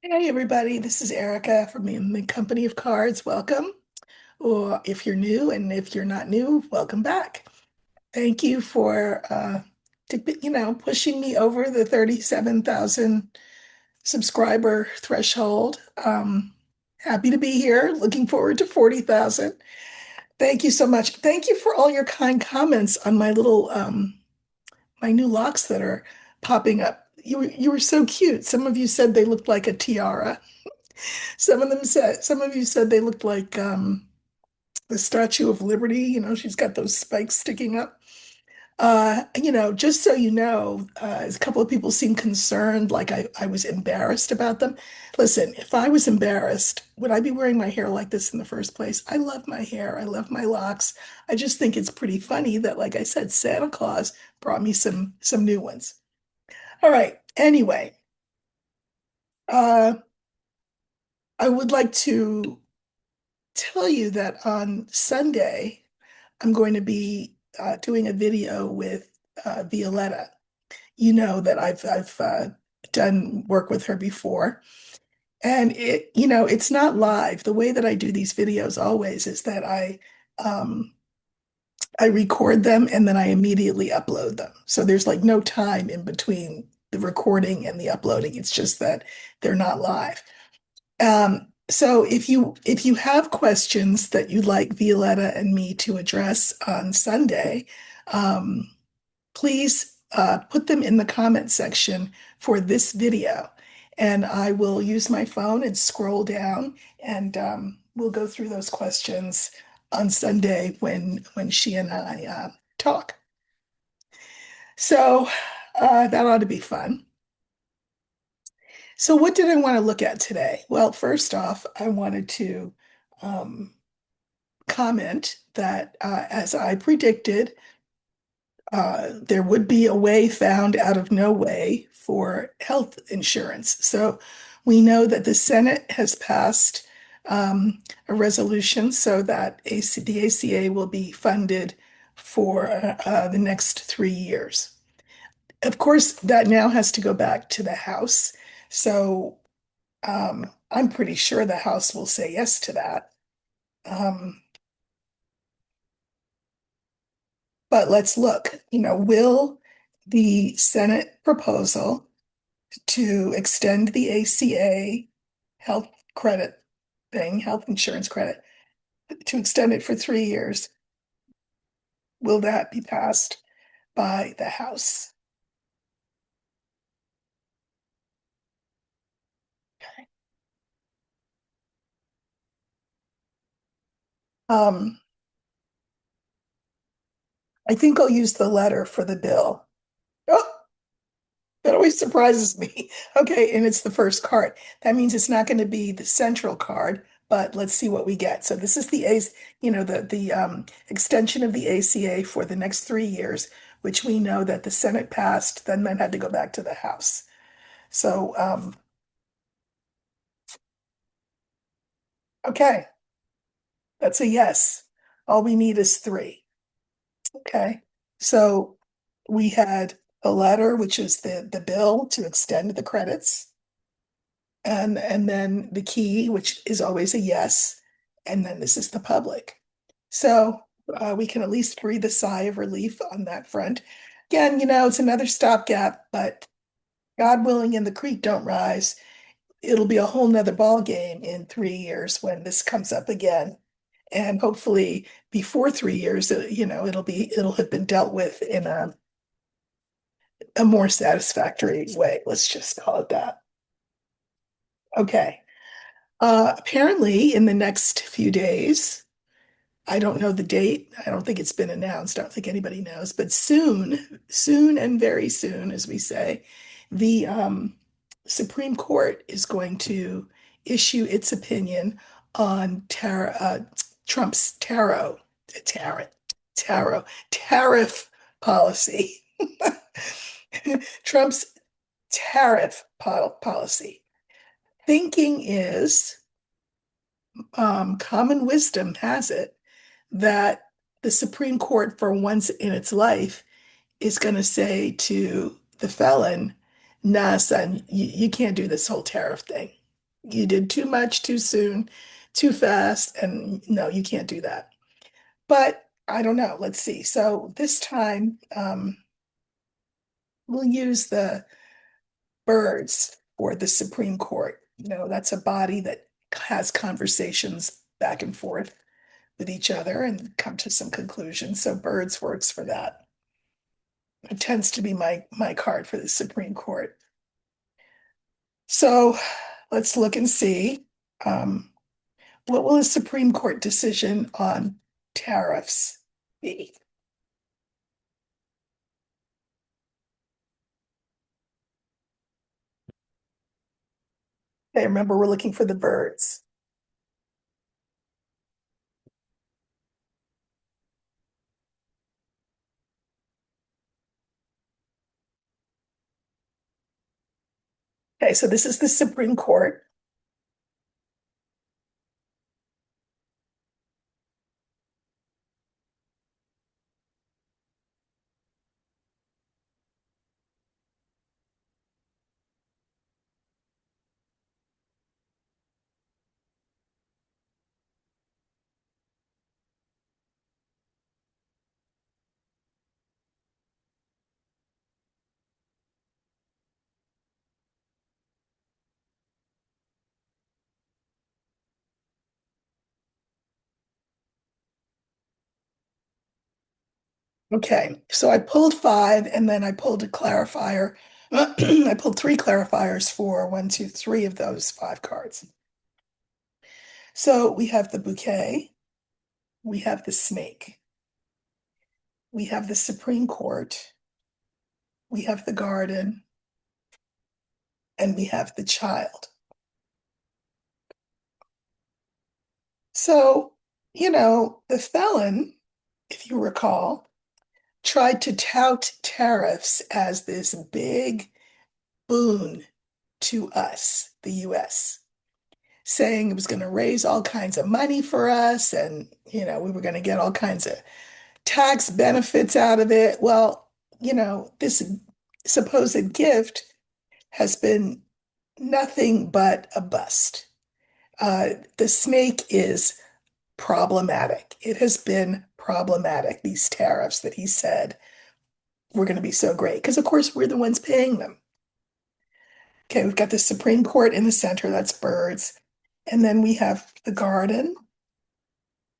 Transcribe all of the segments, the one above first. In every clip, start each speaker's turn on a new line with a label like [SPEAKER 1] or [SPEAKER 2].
[SPEAKER 1] Hey everybody, this is Erica from the Company of Cards. Welcome. Or if you're new, and if you're not new, welcome back. Thank you for pushing me over the 37,000 subscriber threshold. Happy to be here. Looking forward to 40,000. Thank you so much. Thank you for all your kind comments on my little my new locks that are popping up. You were so cute. Some of you said they looked like a tiara. Some of you said they looked like the Statue of Liberty. She's got those spikes sticking up. Just so you know, a couple of people seem concerned, like I was embarrassed about them. Listen, if I was embarrassed, would I be wearing my hair like this in the first place? I love my hair. I love my locks. I just think it's pretty funny that, like I said, Santa Claus brought me some new ones. All right. Anyway, uh, I would like to tell you that on Sunday, I'm going to be doing a video with Violetta. You know that I've done work with her before, and it's not live. The way that I do these videos always is that um, I record them and then I immediately upload them. So there's like no time in between the recording and the uploading. It's just that they're not live. So if you have questions that you'd like Violetta and me to address on Sunday, um, please put them in the comment section for this video. And I will use my phone and scroll down and we'll go through those questions on Sunday when she and I talk. So that ought to be fun. So what did I want to look at today? Well, first off, I wanted to um, comment that as I predicted, there would be a way found out of no way for health insurance. So we know that the Senate has passed a resolution so that the ACA will be funded for the next 3 years. Of course, that now has to go back to the House. So I'm pretty sure the House will say yes to that. Um, but let's look, will the Senate proposal to extend the ACA health credit health insurance credit, to extend it for 3 years, will that be passed by the House? Um, I think I'll use the letter for the bill. Oh, that always surprises me. Okay, and it's the first card. That means it's not going to be the central card, but let's see what we get. So this is the the extension of the ACA for the next 3 years, which we know that the Senate passed, then that had to go back to the House. So okay, that's a yes. All we need is three. Okay, so we had a letter, which is the bill to extend the credits. And then the key, which is always a yes, and then this is the public. So we can at least breathe a sigh of relief on that front. Again, it's another stopgap, but God willing, and the creek don't rise. It'll be a whole nother ball game in 3 years when this comes up again. And hopefully before 3 years, it'll have been dealt with in a more satisfactory way. Let's just call it that. Okay. Apparently, in the next few days, I don't know the date. I don't think it's been announced. I don't think anybody knows, but soon, soon and very soon, as we say, the Supreme Court is going to issue its opinion on Trump's tarot, tariff policy. Trump's tariff policy. Thinking is common wisdom has it that the Supreme Court, for once in its life, is going to say to the felon, nah, son, you can't do this whole tariff thing. You did too much too soon, too fast, and no, you can't do that. But I don't know. Let's see. So this time, we'll use the birds for the Supreme Court. That's a body that has conversations back and forth with each other and come to some conclusions. So birds works for that. It tends to be my card for the Supreme Court. So let's look and see. Um, what will a Supreme Court decision on tariffs be? Okay, remember, we're looking for the birds. Okay, so this is the Supreme Court. Okay, so I pulled five and then I pulled a clarifier. I pulled three clarifiers for one, two, three of those five cards. So we have the bouquet, we have the snake, we have the Supreme Court, we have the garden, and we have the child. So, the felon, if you recall, tried to tout tariffs as this big boon to us, the US, saying it was going to raise all kinds of money for us and, we were going to get all kinds of tax benefits out of it. Well, this supposed gift has been nothing but a bust. The snake is problematic. It has been problematic, these tariffs that he said were going to be so great. Because, of course, we're the ones paying them. Okay, we've got the Supreme Court in the center, that's birds. And then we have the garden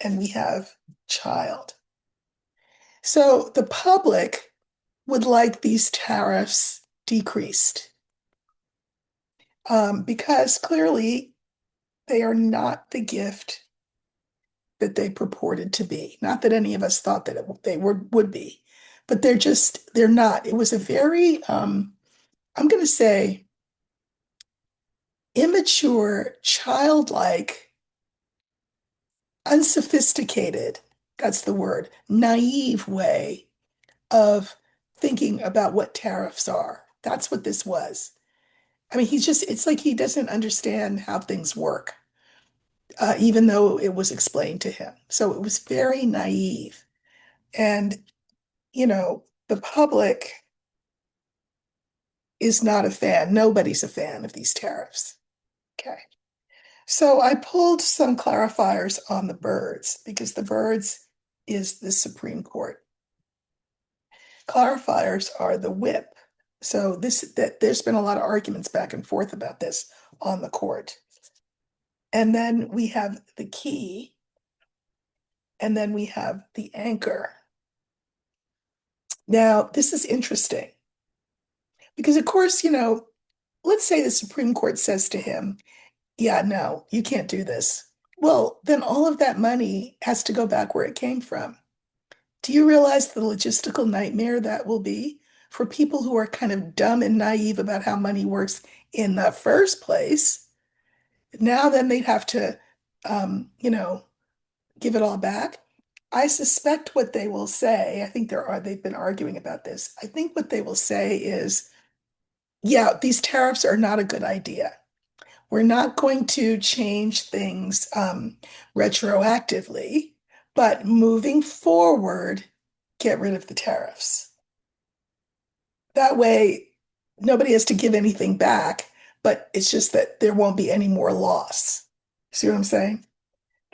[SPEAKER 1] and we have child. So the public would like these tariffs decreased because clearly they are not the gift that they purported to be. Not that any of us thought that they would be, but they're not. It was a very, I'm going to say, immature, childlike, unsophisticated, that's the word, naive way of thinking about what tariffs are. That's what this was. I mean, it's like he doesn't understand how things work, even though it was explained to him. So it was very naive. And, the public is not a fan. Nobody's a fan of these tariffs. Okay. So I pulled some clarifiers on the birds because the birds is the Supreme Court. Clarifiers are the whip. So there's been a lot of arguments back and forth about this on the court. And then we have the key, and then we have the anchor. Now, this is interesting because, of course, let's say the Supreme Court says to him, yeah, no, you can't do this. Well, then all of that money has to go back where it came from. Do you realize the logistical nightmare that will be for people who are kind of dumb and naive about how money works in the first place? Now, then they'd have to, give it all back. I suspect what they will say, I think they've been arguing about this. I think what they will say is, yeah, these tariffs are not a good idea. We're not going to change things retroactively, but moving forward, get rid of the tariffs. That way, nobody has to give anything back, but it's just that there won't be any more loss. See what I'm saying?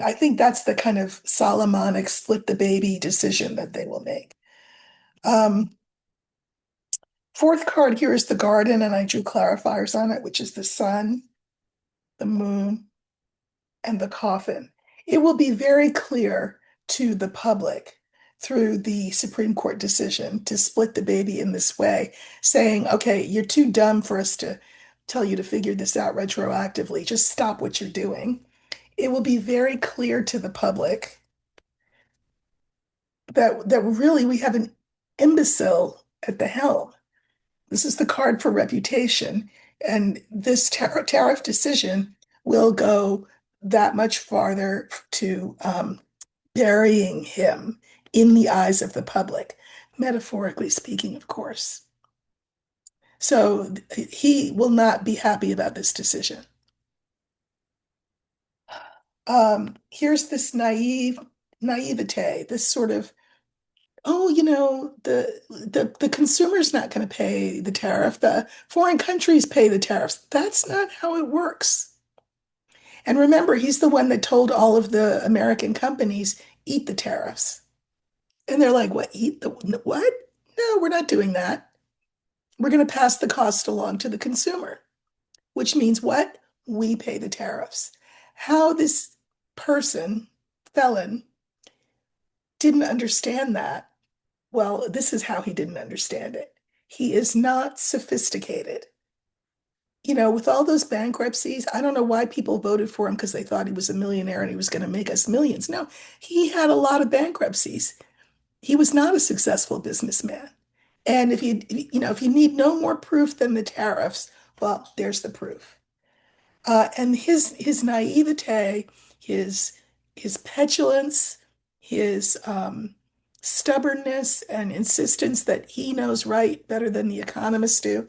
[SPEAKER 1] I think that's the kind of Solomonic split the baby decision that they will make. Um, Fourth card here is the garden, and I drew clarifiers on it, which is the sun, the moon, and the coffin. It will be very clear to the public through the Supreme Court decision to split the baby in this way, saying, okay, you're too dumb for us to tell you to figure this out retroactively. Just stop what you're doing. It will be very clear to the public that really we have an imbecile at the helm. This is the card for reputation. And this tariff decision will go that much farther to burying him in the eyes of the public, metaphorically speaking, of course. So he will not be happy about this decision. Here's this naivete, this sort of, oh, the consumer's not going to pay the tariff. The foreign countries pay the tariffs. That's not how it works. And remember, he's the one that told all of the American companies, eat the tariffs. And they're like, what, eat the what? No, we're not doing that. We're going to pass the cost along to the consumer, which means what? We pay the tariffs. How this person, felon, didn't understand that. Well, this is how he didn't understand it. He is not sophisticated. With all those bankruptcies, I don't know why people voted for him because they thought he was a millionaire and he was going to make us millions. No, he had a lot of bankruptcies. He was not a successful businessman. And if you need no more proof than the tariffs, well, there's the proof. And his naivete, his his petulance, his stubbornness and insistence that he knows right better than the economists do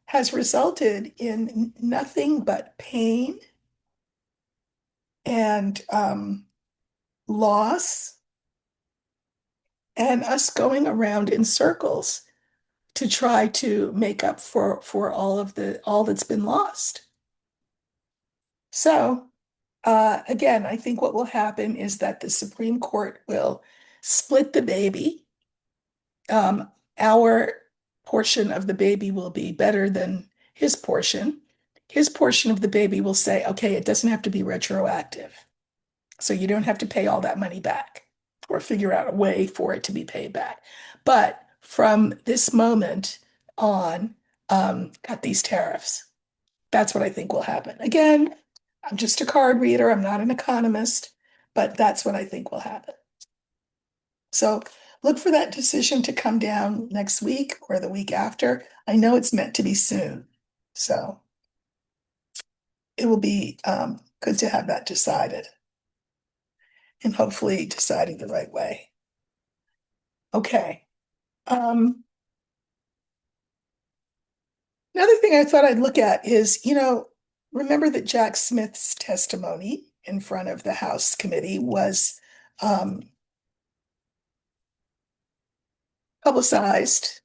[SPEAKER 1] has resulted in nothing but pain and loss and us going around in circles to try to make up for all that's been lost. So again, I think what will happen is that the Supreme Court will split the baby. Our portion of the baby will be better than his portion. His portion of the baby will say, okay, it doesn't have to be retroactive. So you don't have to pay all that money back or figure out a way for it to be paid back. But from this moment on, cut these tariffs. That's what I think will happen. Again, I'm just a card reader. I'm not an economist, but that's what I think will happen. So look for that decision to come down next week or the week after. I know it's meant to be soon. So it will be good to have that decided and hopefully decided the right way. Okay. Another thing I thought I'd look at is, remember that Jack Smith's testimony in front of the House committee was publicized,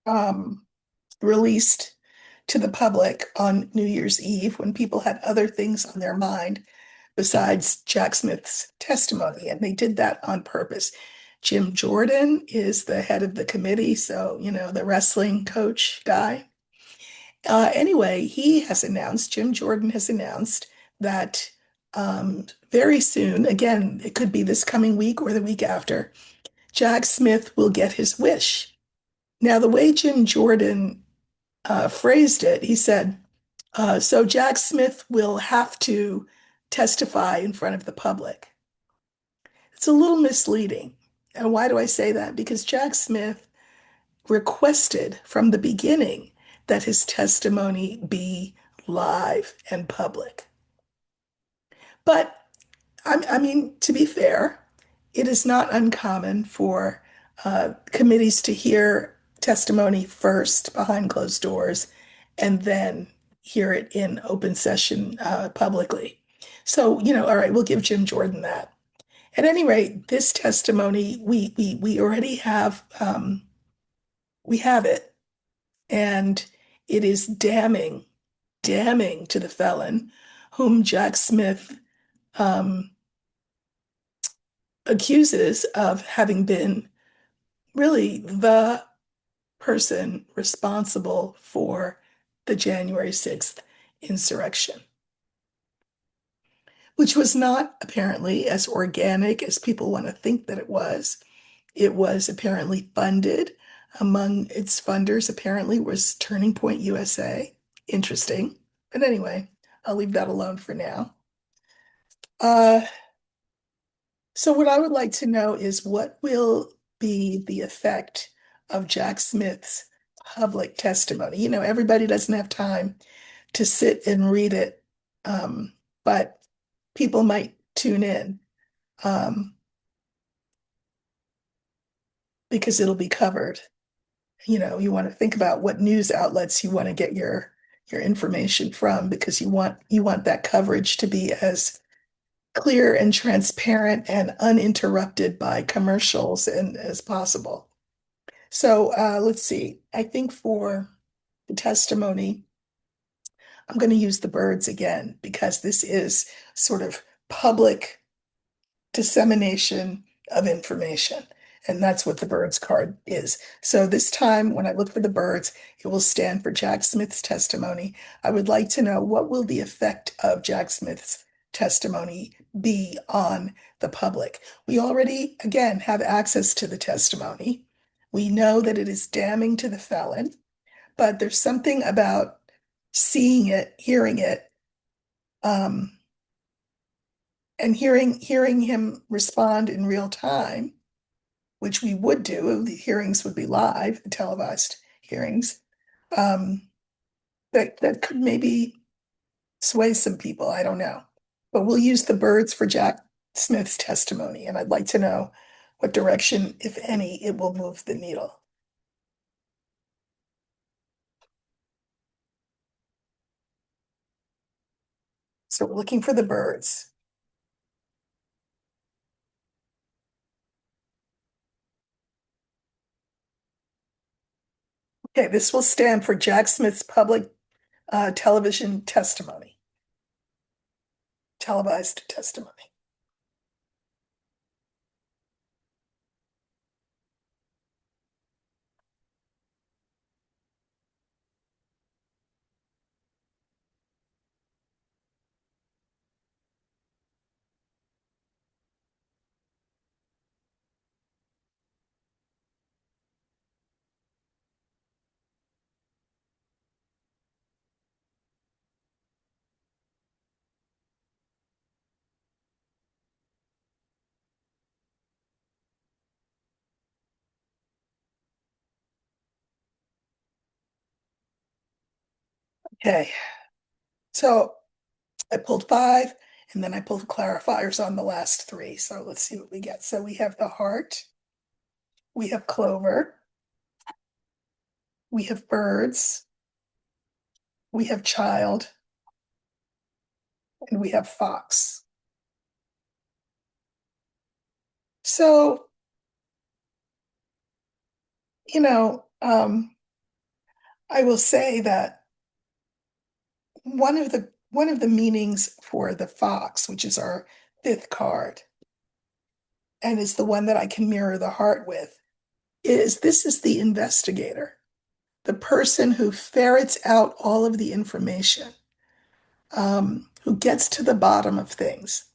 [SPEAKER 1] um, released to the public on New Year's Eve when people had other things on their mind besides Jack Smith's testimony. And they did that on purpose. Jim Jordan is the head of the committee, so, the wrestling coach guy. Anyway, Jim Jordan has announced that very soon, again, it could be this coming week or the week after, Jack Smith will get his wish. Now, the way Jim Jordan phrased it, he said, so Jack Smith will have to testify in front of the public. It's a little misleading. And why do I say that? Because Jack Smith requested from the beginning that his testimony be live and public. But I mean, to be fair, it is not uncommon for committees to hear testimony first behind closed doors and then hear it in open session publicly. So, all right, we'll give Jim Jordan that. At any rate, this testimony, we already have we have it, and It is damning, damning to the felon whom Jack Smith um, accuses of having been really the person responsible for the January 6th insurrection, which was not apparently as organic as people want to think that it was. It was apparently funded. Among its funders, apparently, was Turning Point USA. Interesting. But anyway, I'll leave that alone for now. Uh, so what I would like to know is what will be the effect of Jack Smith's public testimony? You know, everybody doesn't have time to sit and read it, but people might tune in um, because it'll be covered. You know, you want to think about what news outlets you want to get your information from because you want that coverage to be as clear and transparent and uninterrupted by commercials and as possible. So let's see. I think for the testimony, I'm going to use the birds again because this is sort of public dissemination of information. And that's what the birds card is. So this time, when I look for the birds, it will stand for Jack Smith's testimony. I would like to know what will the effect of Jack Smith's testimony be on the public. We already, again, have access to the testimony. We know that it is damning to the felon, but there's something about seeing it, hearing it, um, and hearing him respond in real time, which we would do. The hearings would be live, the televised hearings. Um, that could maybe sway some people. I don't know, but we'll use the birds for Jack Smith's testimony, and I'd like to know what direction, if any, it will move the needle. So we're looking for the birds. Okay, this will stand for Jack Smith's public television testimony, televised testimony. Okay, so I pulled five, and then I pulled clarifiers on the last three. So let's see what we get. So we have the heart, we have clover, we have birds, we have child, and we have fox. So, you know, I will say that one of the meanings for the fox, which is our fifth card, and is the one that I can mirror the heart with, is this is the investigator, the person who ferrets out all of the information, who gets to the bottom of things.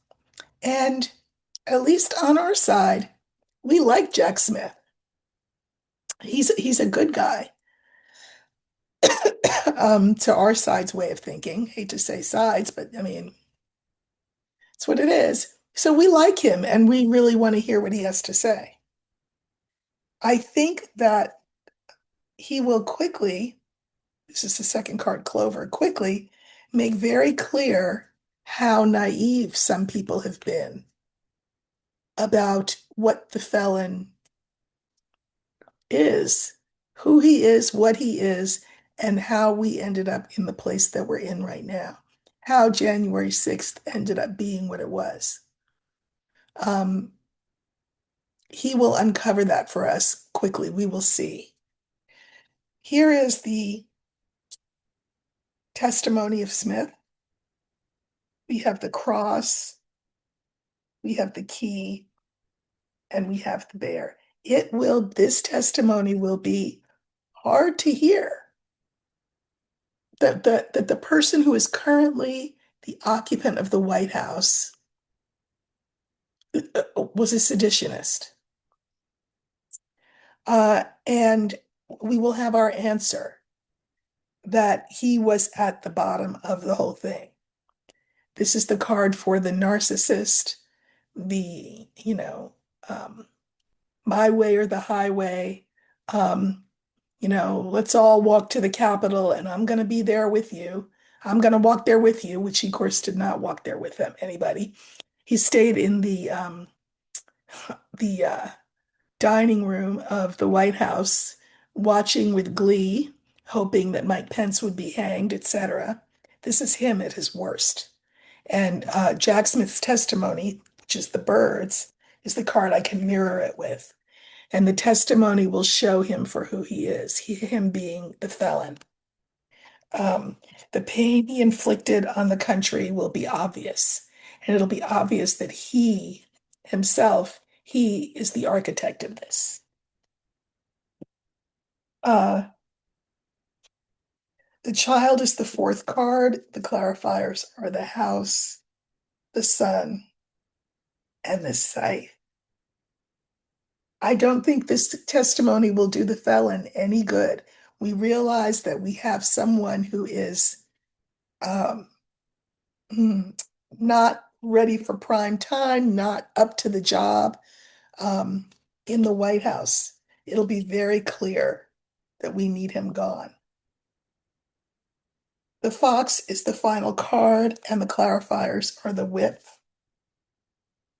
[SPEAKER 1] And at least on our side, we like Jack Smith. He's a good guy. To our side's way of thinking. Hate to say sides, but I mean, it's what it is. So we like him and we really want to hear what he has to say. I think that he will quickly, this is the second card, Clover, quickly make very clear how naive some people have been about what the felon is, who he is, what he is, and how we ended up in the place that we're in right now, how January 6th ended up being what it was. Um, he will uncover that for us quickly. We will see. Here is the testimony of Smith, we have the cross, we have the key, and we have the bear. This testimony will be hard to hear. That the person who is currently the occupant of the White House was a seditionist. And we will have our answer that he was at the bottom of the whole thing. This is the card for the narcissist, the, my way or the highway. Um, let's all walk to the Capitol and I'm going to be there with you. I'm going to walk there with you, which he, of course, did not walk there with them, anybody. He stayed in the dining room of the White House, watching with glee, hoping that Mike Pence would be hanged, etc. This is him at his worst. And Jack Smith's testimony, which is the birds, is the card I can mirror it with. And the testimony will show him for who he is, him being the felon. Um, the pain he inflicted on the country will be obvious. And it'll be obvious that he himself, he is the architect of this. Uh, the child is the fourth card. The clarifiers are the house, the sun, and the scythe. I don't think this testimony will do the felon any good. We realize that we have someone who is um, not ready for prime time, not up to the job um, in the White House. It'll be very clear that we need him gone. The fox is the final card, and the clarifiers are the whip,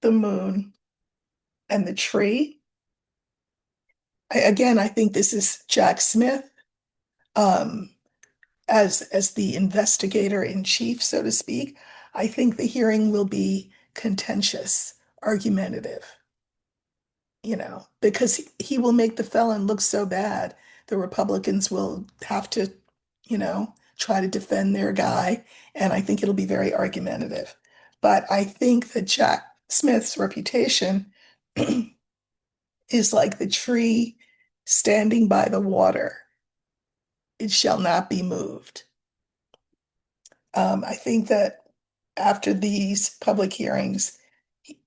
[SPEAKER 1] the moon, and the tree. Again, I think this is Jack Smith um, as the investigator in chief, so to speak. I think the hearing will be contentious, argumentative, because he will make the felon look so bad. The Republicans will have to, try to defend their guy, and I think it'll be very argumentative. But I think that Jack Smith's reputation is like the tree standing by the water. It shall not be moved. I think that after these public hearings,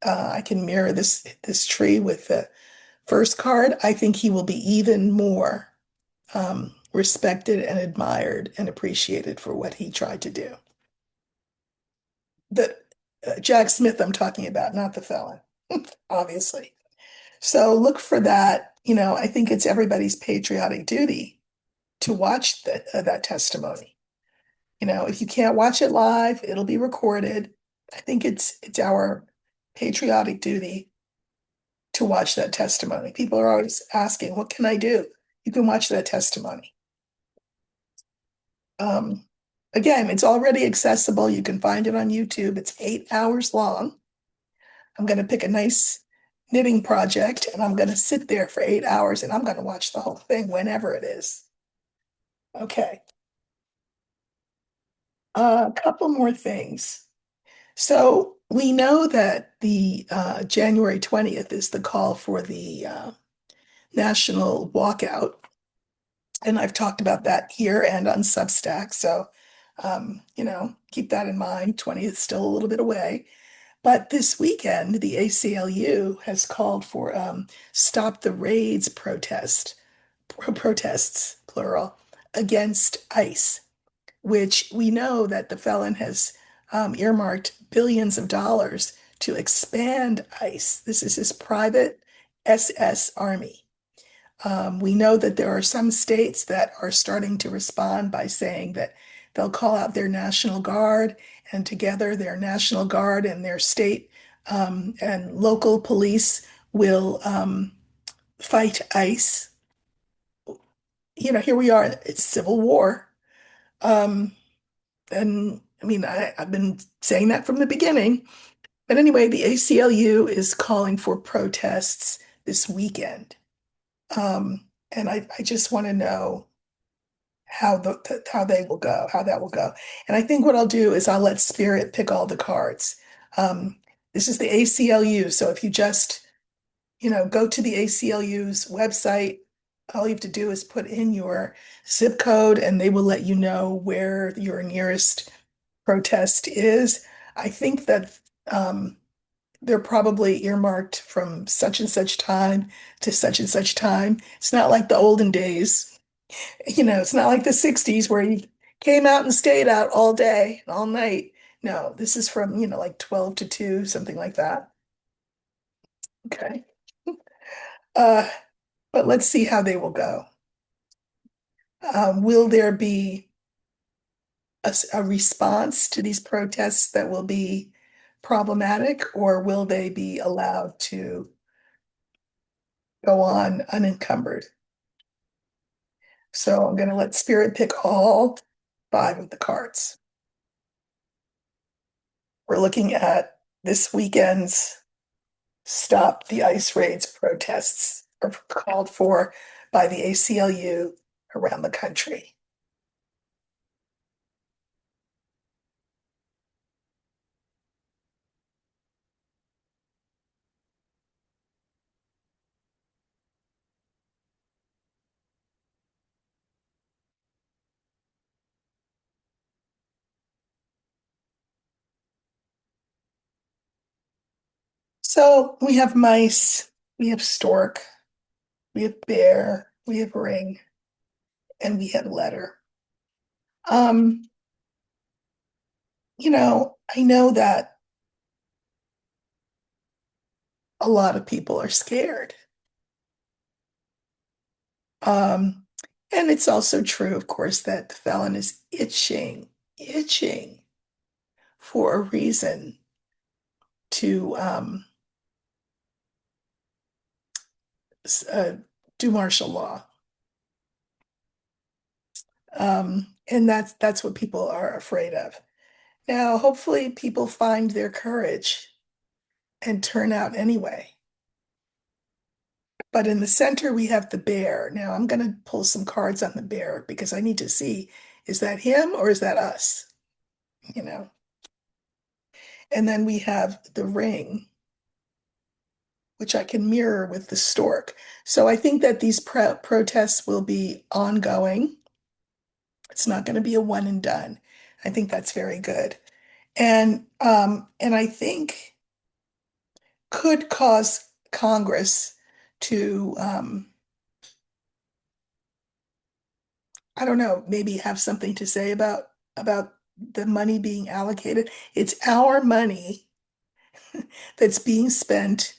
[SPEAKER 1] I can mirror this tree with the first card. I think he will be even more respected and admired and appreciated for what he tried to do. The Jack Smith I'm talking about, not the felon, obviously. So look for that. I think it's everybody's patriotic duty to watch that testimony. If you can't watch it live, it'll be recorded. I think it's our patriotic duty to watch that testimony. People are always asking, what can I do? You can watch that testimony. Um, Again, it's already accessible. You can find it on YouTube. It's 8 hours long. I'm going to pick a nice knitting project and I'm going to sit there for 8 hours and I'm going to watch the whole thing whenever it is. Okay. A couple more things. So we know that the January 20th is the call for the national walkout. And I've talked about that here and on Substack. So, keep that in mind. 20th is still a little bit away. But this weekend, the ACLU has called for Stop the Raids protests, plural, against ICE, which we know that the felon has earmarked billions of dollars to expand ICE. This is his private SS army. We know that there are some states that are starting to respond by saying that they'll call out their National Guard, and together their National Guard and their state and local police will fight ICE. Here we are, it's civil war. And I mean, I've been saying that from the beginning. But anyway, the ACLU is calling for protests this weekend. And I just want to know how they will go, how that will go. And I think what I'll do is I'll let Spirit pick all the cards. Um, this is the ACLU, so if you just, go to the ACLU's website, all you have to do is put in your zip code and they will let you know where your nearest protest is. I think that they're probably earmarked from such and such time to such and such time. It's not like the olden days. It's not like the 60s where you came out and stayed out all day, all night. No, this is from, like 12 to 2, something like that. Okay. Uh, but let's see how they will go. Will there be a response to these protests that will be problematic, or will they be allowed to go on unencumbered? So I'm going to let Spirit pick all 5 of the cards. We're looking at this weekend's Stop the Ice Raids protests are called for by the ACLU around the country. So we have mice, we have stork, we have bear, we have ring, and we have letter. Um, I know that a lot of people are scared. Um, and it's also true, of course, that the felon is itching for a reason to uh, do martial law. And that's what people are afraid of. Now, hopefully, people find their courage and turn out anyway. But in the center, we have the bear. Now, I'm going to pull some cards on the bear because I need to see, is that him or is that us? You know? And then we have the ring, which I can mirror with the stork. So I think that these protests will be ongoing. It's not going to be a one and done. I think that's very good. And I think could cause Congress to I don't know, maybe have something to say about the money being allocated. It's our money that's being spent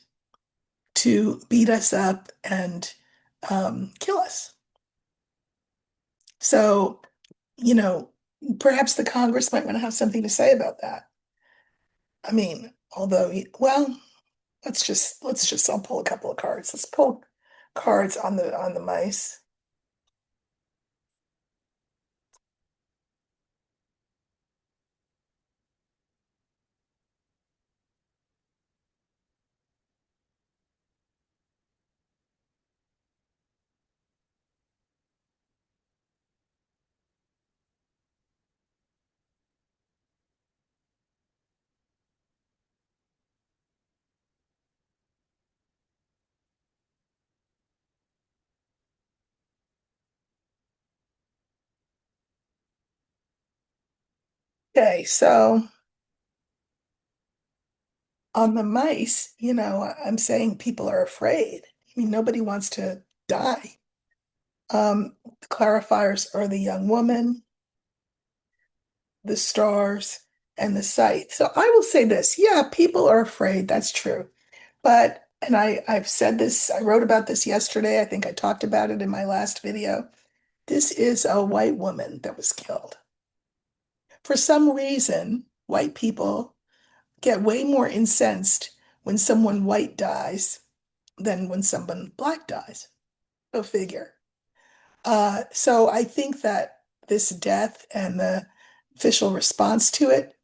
[SPEAKER 1] to beat us up and kill us. So, you know, perhaps the Congress might want to have something to say about that. I mean, although, well, let's just I'll pull a couple of cards. Let's pull cards on the mice. Okay, so on the mice, I'm saying people are afraid. I mean, nobody wants to die. The clarifiers are the young woman, the stars, and the sight. So I will say this, yeah, people are afraid. That's true. But, and I've said this, I wrote about this yesterday. I think I talked about it in my last video. This is a white woman that was killed. For some reason, white people get way more incensed when someone white dies than when someone black dies. Go figure. So I think that this death and the official response to it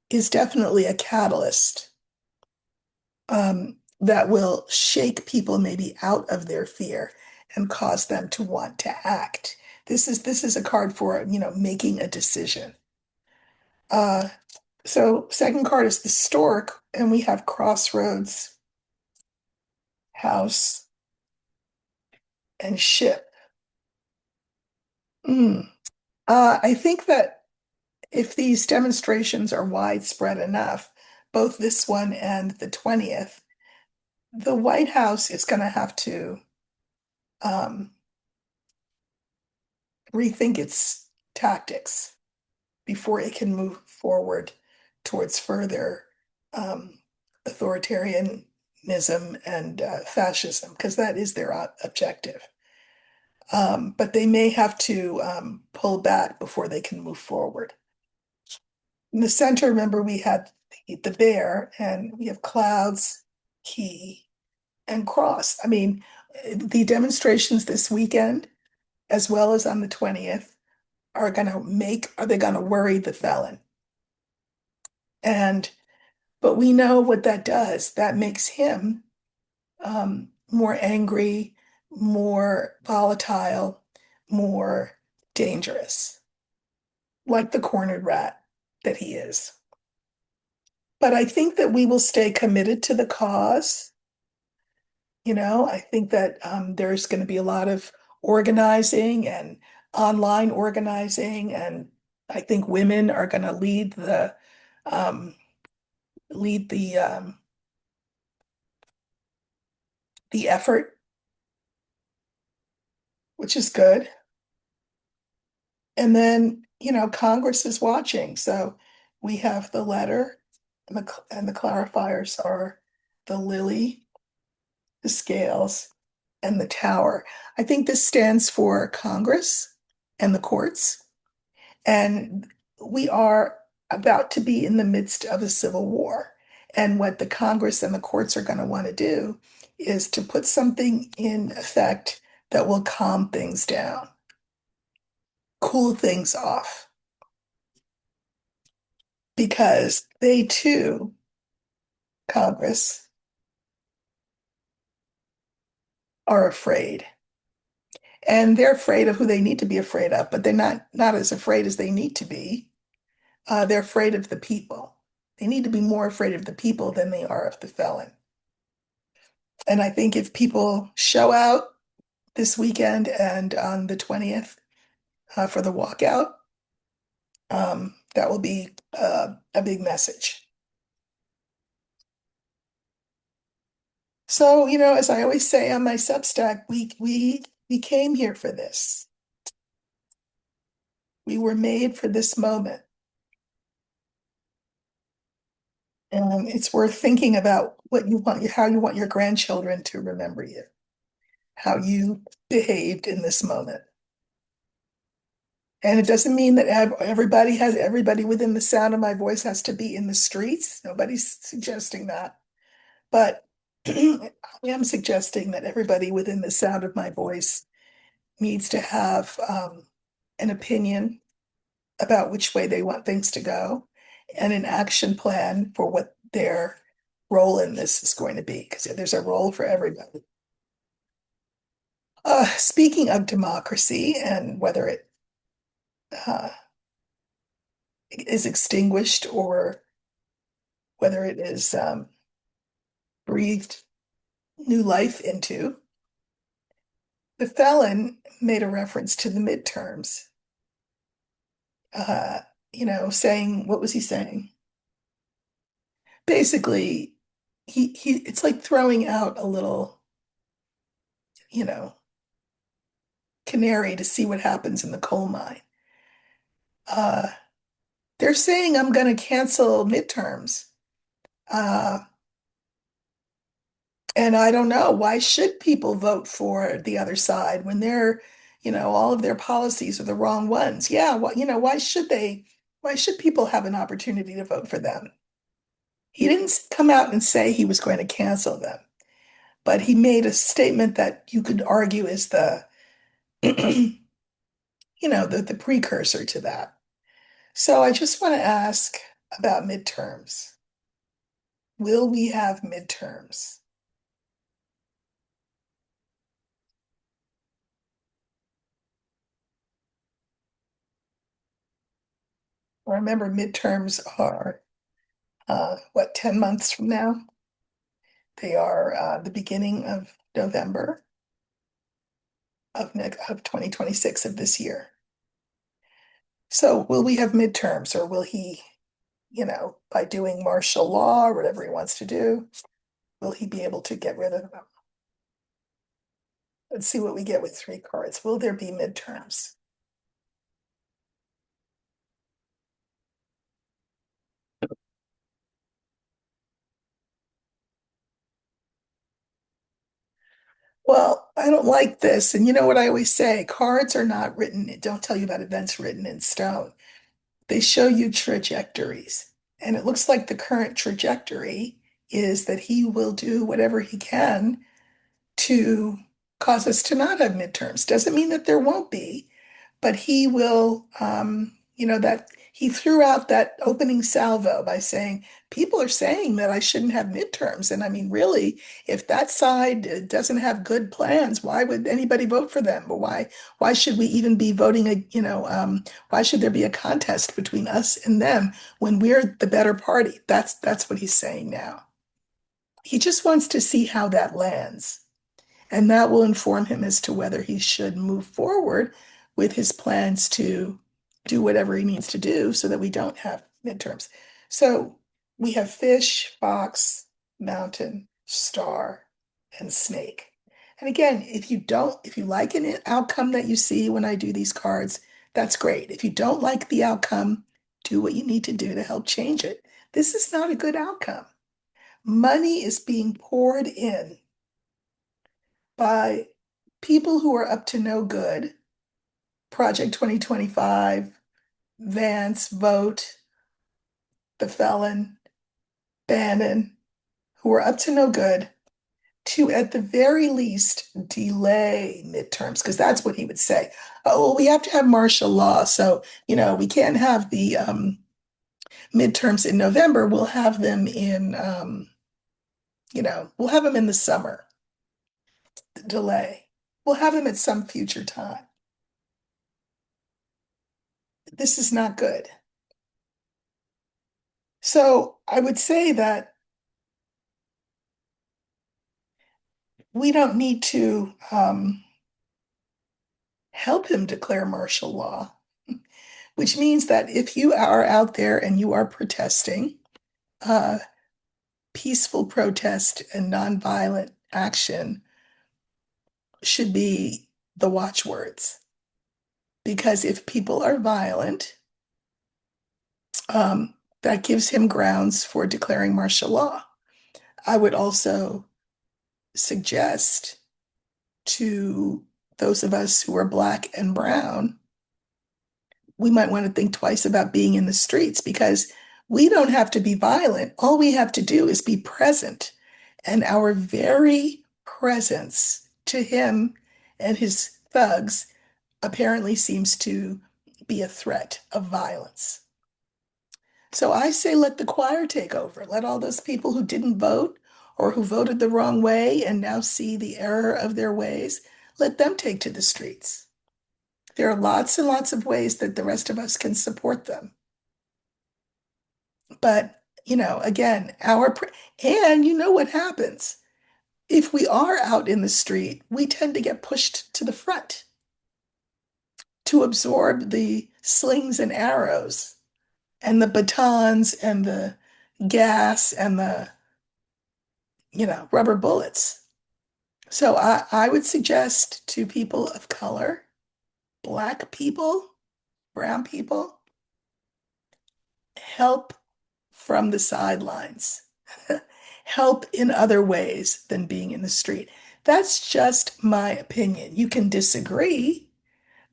[SPEAKER 1] is definitely a catalyst that will shake people maybe out of their fear and cause them to want to act. This is a card for, making a decision. Uh, so second card is the stork, and we have crossroads, house, and ship. Mm. I think that if these demonstrations are widespread enough, both this one and the 20th, the White House is going to have to um, rethink its tactics before it can move forward towards further um, authoritarianism and fascism, because that is their objective. But they may have to pull back before they can move forward. In the center, remember, we had the bear, and we have clouds, key, and cross. I mean, the demonstrations this weekend, as well as on the 20th, are they going to worry the felon? And, but we know what that does. That makes him more angry, more volatile, more dangerous, like the cornered rat that he is. But I think that we will stay committed to the cause. I think that there's going to be a lot of organizing and online organizing, and I think women are going to um, lead the effort, which is good. And then, Congress is watching. So we have the letter, and the clarifiers are the lily, the scales, and the tower. I think this stands for Congress and the courts. And we are about to be in the midst of a civil war. And what the Congress and the courts are going to want to do is to put something in effect that will calm things down, cool things off, because they too, Congress, are afraid. And they're afraid of who they need to be afraid of, but they're not as afraid as they need to be. They're afraid of the people. They need to be more afraid of the people than they are of the felon. And I think if people show out this weekend and on the 20th for the walkout, that will be a big message. So, as I always say on my Substack, we came here for this. We were made for this moment. And it's worth thinking about how you want your grandchildren to remember you, how you behaved in this moment. And it doesn't mean that everybody within the sound of my voice has to be in the streets. Nobody's suggesting that. But I am suggesting that everybody within the sound of my voice needs to have an opinion about which way they want things to go and an action plan for what their role in this is going to be, because there's a role for everybody. Speaking of democracy and whether it uh, is extinguished or whether it is breathed new life into, the felon made a reference to the midterms, uh, saying, what was he saying? Basically, it's like throwing out a little, you know, canary to see what happens in the coal mine. Uh, they're saying I'm going to cancel midterms. Uh, and I don't know, why should people vote for the other side when all of their policies are the wrong ones? Yeah, well, why should people have an opportunity to vote for them? He didn't come out and say he was going to cancel them, but he made a statement that you could argue is the precursor to that. So I just want to ask about midterms. Will we have midterms? Remember, midterms are what, 10 months from now? They are the beginning of November of 2026 of this year. So will we have midterms, or will he, by doing martial law or whatever he wants to do, will he be able to get rid of them? Let's see what we get with three cards. Will there be midterms? Well, I don't like this. And you know what I always say, cards are not written, don't tell you about events written in stone. They show you trajectories. And it looks like the current trajectory is that he will do whatever he can to cause us to not have midterms. Doesn't mean that there won't be, but he will, that he threw out that opening salvo by saying, people are saying that I shouldn't have midterms. And I mean, really, if that side doesn't have good plans, why would anybody vote for them? Or why should we even be voting, why should there be a contest between us and them when we're the better party? That's what he's saying now. He just wants to see how that lands. And that will inform him as to whether he should move forward with his plans to do whatever he needs to do so that we don't have midterms. So we have fish, fox, mountain, star, and snake. And again, if you like an outcome that you see when I do these cards, that's great. If you don't like the outcome, do what you need to do to help change it. This is not a good outcome. Money is being poured in by people who are up to no good. Project 2025, Vance, Vote, the felon, Bannon, who are up to no good, to at the very least delay midterms, because that's what he would say. Oh, well, we have to have martial law, so we can't have the midterms in November. We'll have them we'll have them in the summer. Delay. We'll have them at some future time. This is not good. So I would say that we don't need to help him declare martial law, which means that if you are out there and you are protesting, uh, peaceful protest and nonviolent action should be the watchwords. Because if people are violent, that gives him grounds for declaring martial law. I would also suggest to those of us who are Black and brown, we might want to think twice about being in the streets because we don't have to be violent. All we have to do is be present. And our very presence to him and his thugs apparently seems to be a threat of violence. So I say let the choir take over. Let all those people who didn't vote or who voted the wrong way and now see the error of their ways, let them take to the streets. There are lots and lots of ways that the rest of us can support them. But, again, and you know what happens. If we are out in the street, we tend to get pushed to the front to absorb the slings and arrows and the batons and the gas and the, rubber bullets. So I would suggest to people of color, Black people, brown people, help from the sidelines, help in other ways than being in the street. That's just my opinion. You can disagree,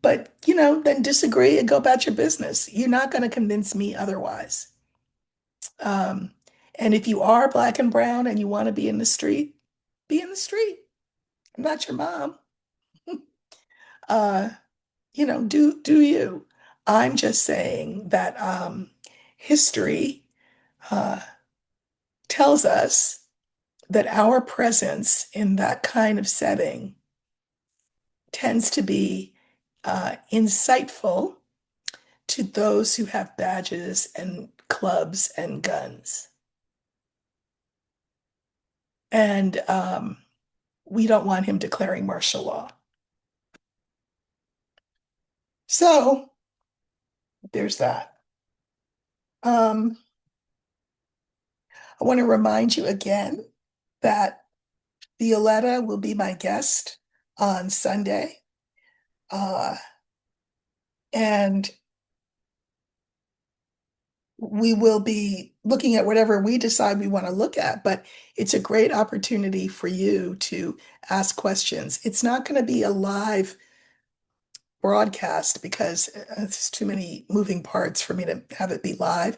[SPEAKER 1] but then disagree and go about your business. You're not going to convince me otherwise. Um, and if you are Black and brown and you want to be in the street, be in the street. I'm not your mom. Uh, do you? I'm just saying that history uh, tells us that our presence in that kind of setting tends to be insightful to those who have badges and clubs and guns. And we don't want him declaring martial law. So there's that. Um, I want to remind you again that Violetta will be my guest on Sunday. Uh, and we will be looking at whatever we decide we want to look at, but it's a great opportunity for you to ask questions. It's not going to be a live broadcast because it's too many moving parts for me to have it be live.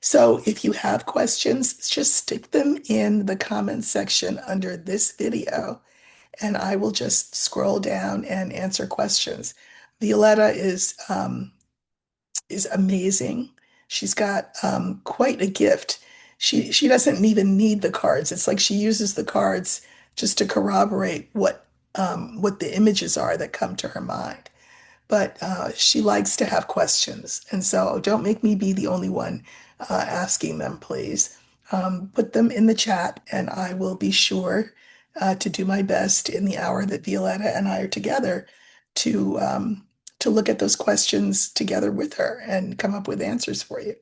[SPEAKER 1] So if you have questions, just stick them in the comments section under this video, and I will just scroll down and answer questions. Violetta is amazing. She's got quite a gift. She doesn't even need the cards. It's like she uses the cards just to corroborate what the images are that come to her mind. But she likes to have questions, and so don't make me be the only one asking them, please. Put them in the chat, and I will be sure to do my best in the hour that Violetta and I are together to to look at those questions together with her and come up with answers for you.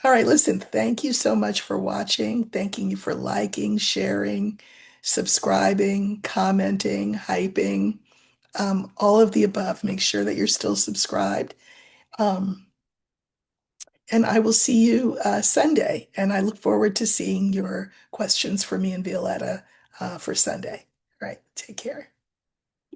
[SPEAKER 1] All right, listen, thank you so much for watching. Thanking you for liking, sharing, subscribing, commenting, hyping, all of the above. Make sure that you're still subscribed. Um, and I will see you Sunday. And I look forward to seeing your questions for me and Violetta for Sunday. All right, take care.